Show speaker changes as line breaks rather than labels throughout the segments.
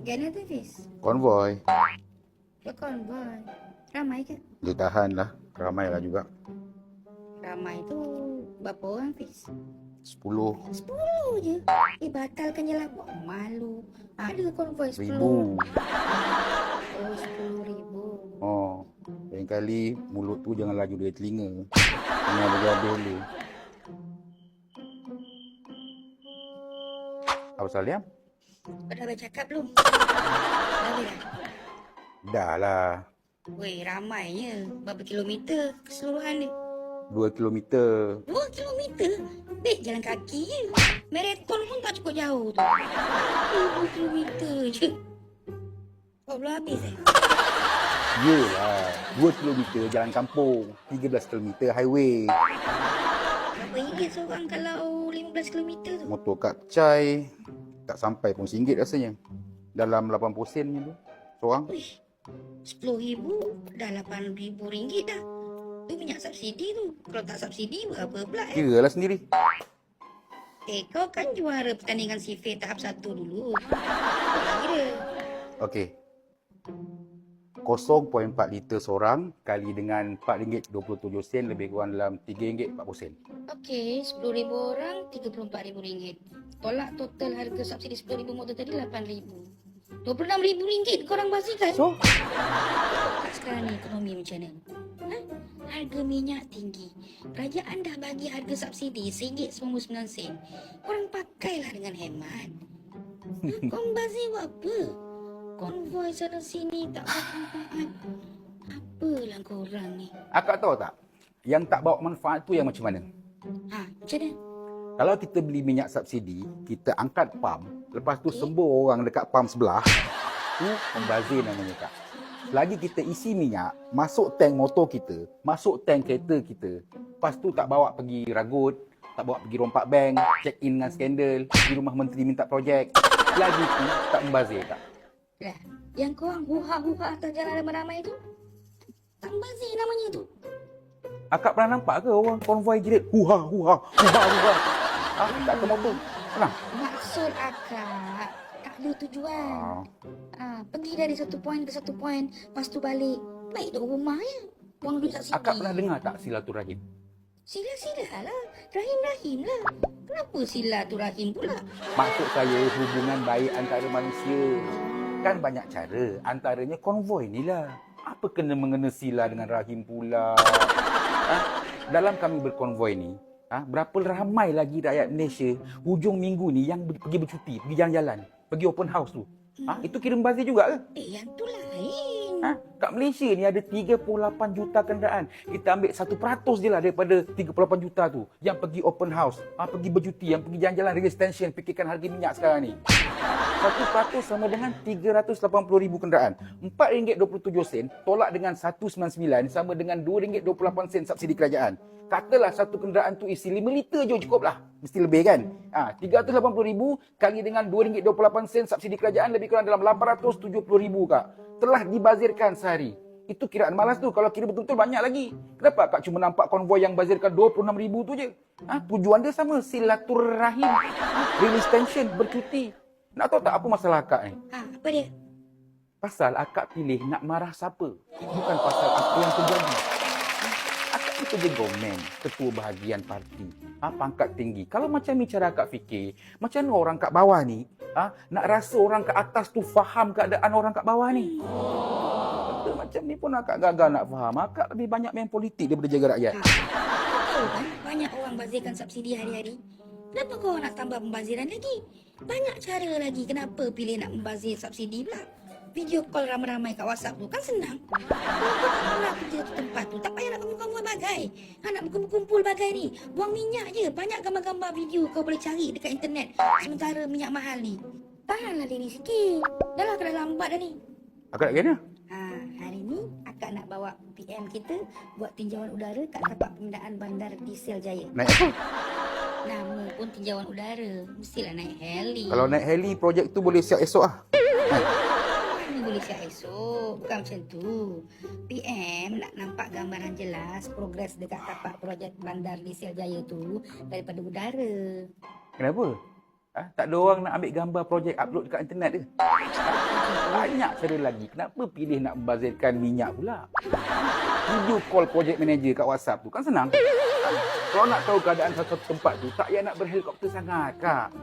Gana tu, Fiz?
Konvoi.
Buat konvoi. Ramai ke?
Dia tahan lah. Ramai lah juga.
Ramai tu berapa orang, Fiz?
10
10 je. Batalkan je lah. Buat malu. Ada konvoi 10.
ribu.
Oh, 10,000.
Oh, lain kali mulut tu jangan laju dari telinga. Jangan bagi dulu. Apa pasal Liam?
Kau dah bercakap belum? Dah dah.
Dah lah.
Weh, ramainya. Berapa kilometer keseluruhan dia?
2 kilometer.
2 kilometer? Dek, jalan kaki je. Marathon pun tak cukup jauh tu. 2 kilometer je. Kau belum habis
Yelah, 2 kilometer jalan kampung. 13 kilometer highway.
Berapa ringgit seorang kalau 15 kilometer tu?
Motor Kak Cai tak sampai pun RM1 rasanya. Dalam 80 sen je tu. Seorang.
Uish, 10,000 dah 8,000 ringgit dah. Tu minyak subsidi tu. Kalau tak subsidi berapa pula
Kira lah sendiri.
kau kan juara pertandingan sifir tahap 1 dulu. Kau tak kira.
Okey. 0.4 liter seorang kali dengan RM4.27 lebih kurang dalam RM3.40.
Okey, 10,000 orang, RM34,000. Tolak total harga subsidi 10,000 motor tadi RM8,000. RM26,000 korang bazirkan.
So,
Sekarang ni ekonomi macam mana? Ha? Harga minyak tinggi. Kerajaan dah bagi harga subsidi RM1.99. Korang pakailah dengan hemat. Korang bazir buat apa? Konvoi sana sini tak bermanfaat. Apalah korang ni?
akak tahu tak? Yang tak bawa manfaat tu yang macam mana?
Macam mana?
Kalau kita beli minyak subsidi, kita angkat pam, lepas tu sembur orang dekat pam sebelah, tu membazir namanya Kak. Selagi kita isi minyak, masuk tank motor kita, masuk tank kereta kita, lepas tu tak bawa pergi ragut, tak bawa pergi rompak bank, check in dengan skandal, di rumah menteri minta projek, lagi tu tak membazir Kak.
Lah, yang korang huha-huha atas jalan ramai-ramai tu, tak bazir namanya tu.
Akak pernah nampak ke orang konvoi jerit, huha, huha, huha, huha? Tak ke motor? Pernah?
Maksud akak, tak ada tujuan. Pergi dari satu poin ke satu poin, lepas tu balik. Baik duduk rumah je. Buang duit tak
Akak
sidi.
pernah dengar tak silaturahim?
Sila-sila lah. Rahim-rahim lah. Kenapa silaturahim pula?
Maksud saya hubungan baik antara manusia. Kan banyak cara. Antaranya konvoi ni lah. Apa kena mengena sila dengan rahim pula? Dalam kami berkonvoi ni, berapa ramai lagi rakyat Malaysia hujung minggu ni yang pergi bercuti, pergi jalan-jalan, pergi open house tu. Itu kira membazir juga ke?
Yang tu lain.
Kat Malaysia ni ada 38 juta kenderaan. Kita ambil 1% je lah daripada 38 juta tu yang pergi open house, pergi bercuti, yang pergi jalan-jalan real extension, fikirkan harga minyak sekarang ni. 1% sama dengan 380,000 kenderaan. RM4.27 tolak dengan 199 sama dengan RM2.28 subsidi kerajaan. Katalah satu kenderaan tu isi 5 liter je cukup lah. Mesti lebih kan? 380,000 kali dengan RM2.28 subsidi kerajaan lebih kurang dalam RM870,000 Kak. Telah dibazirkan sehari. Itu kiraan malas tu. Kalau kira betul-betul banyak lagi. Kenapa Kak cuma nampak konvoi yang bazirkan 26,000 tu je? Tujuan dia sama. Silaturahim. Real extension. Bercuti. Nak tahu tak apa masalah akak ni?
Apa dia?
Pasal akak pilih nak marah siapa. Bukan pasal apa yang terjadi. Akak ni kerja government, ketua bahagian parti, pangkat tinggi. Kalau macam ni cara akak fikir, macam mana orang kat bawah ni nak rasa orang kat atas tu faham keadaan orang kat bawah ni? Betul macam ni pun akak gagal nak faham. Akak lebih banyak main politik daripada jaga rakyat.
Tahu kan banyak orang bazirkan subsidi hari-hari. Kenapa kau nak tambah pembaziran lagi? Banyak cara lagi kenapa pilih nak membazir subsidi pula. Video call ramai-ramai kat WhatsApp tu kan senang. Kau tak pernah kerja di tempat tu. Tak payah nak kumpul-kumpul bagai. Nak berkumpul-kumpul bagai ni. Buang minyak je. Banyak gambar-gambar video kau boleh cari dekat internet. Sementara minyak mahal ni. Tahanlah diri sikit. Dah lah kena lambat dah ni.
Akak nak kena?
Hari ni akak nak bawa PM kita buat tinjauan udara kat tapak pemindaan Bandar Diesel Jaya.
Naik apa?
Nama pun tinjauan udara. Mestilah naik heli.
Kalau naik heli, projek tu boleh siap esok lah.
Mana boleh siap esok. Bukan macam tu. PM nak nampak gambaran jelas progres dekat tapak projek Bandar Diesel Jaya tu daripada udara.
Kenapa? Tak ada orang nak ambil gambar projek upload dekat internet ke? Banyak cara lagi. Kenapa pilih nak membazirkan minyak pula? Video call project manager kat WhatsApp tu kan senang. Kalau nak tahu keadaan satu tempat tu, tak payah nak berhelikopter sangat, Kak.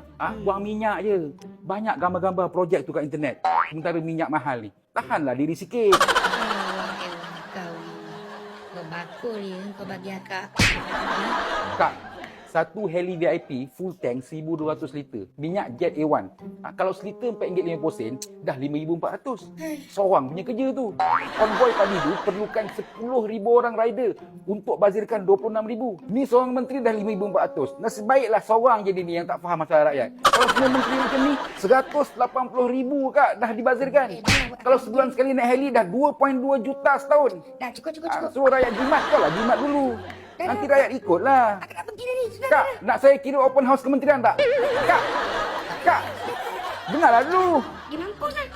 Buang minyak je. Banyak gambar-gambar projek tu kat internet. Sementara minyak mahal ni. Tahanlah diri sikit.
Kau ni. Kau bakul je kau bagi akak.
Kak, satu heli VIP full tank 1,200 liter. Minyak Jet A1. Kalau seliter RM4.50, dah RM5,400. Seorang punya kerja tu. Konvoi tadi tu perlukan 10,000 orang rider untuk bazirkan 26,000. Ni seorang menteri dah RM5,400. Nasib baiklah seorang je dia ni yang tak faham masalah rakyat. Kalau semua menteri macam ni, 180,000 Kak dah dibazirkan. Kalau sebulan sekali naik heli dah 2.2 juta setahun.
Dah cukup.
Suruh rakyat jimat, kau lah jimat dulu. Nanti rakyat ikutlah.
Akak nak pergi dah ni. Sudah.
Kak, nak saya kira open house kementerian tak? Kak, dengarlah dulu.
Pergi mampus lah.